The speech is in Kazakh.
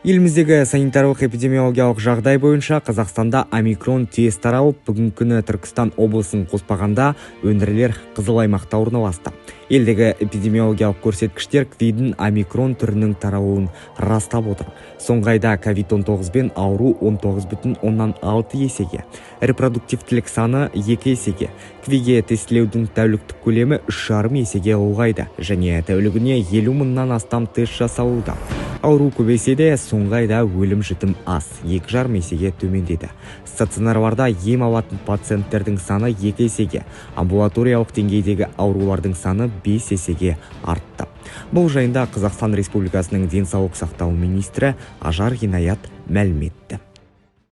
Еліміздегі санитарлық эпидемиологиялық жағдай бойынша Қазақстанда омикрон тез таралып, бүгінгі күні Түркістан облысын қоспағанда өңірлер қызыл аймақта орналасты. Елдегі эпидемиологиялық көрсеткіштер ковиддің омикрон түрінің таралуын растап отыр. Соңғы айда COVID-19 бен ауру 19,6 есеге, репродуктивтілік саны 2 есеге, ковидке тестілеудің тәуліктік көлемі 3,5 есеге ұлғайды және тәулігіне 50 мыңнан астам тест жасалуда. Ауру көбейсе де, соңғы айда өлім-жітім аз, 2,5 есеге төмендеді. Стационарларда ем алатын пациенттердің саны 2 есеге, амбулаториялық деңгейдегі аурулардың саны 5 есеге артты. Бұл жайында Қазақстан Республикасының денсаулық сақтау министрі Ажар Ғинаят мәлім етті.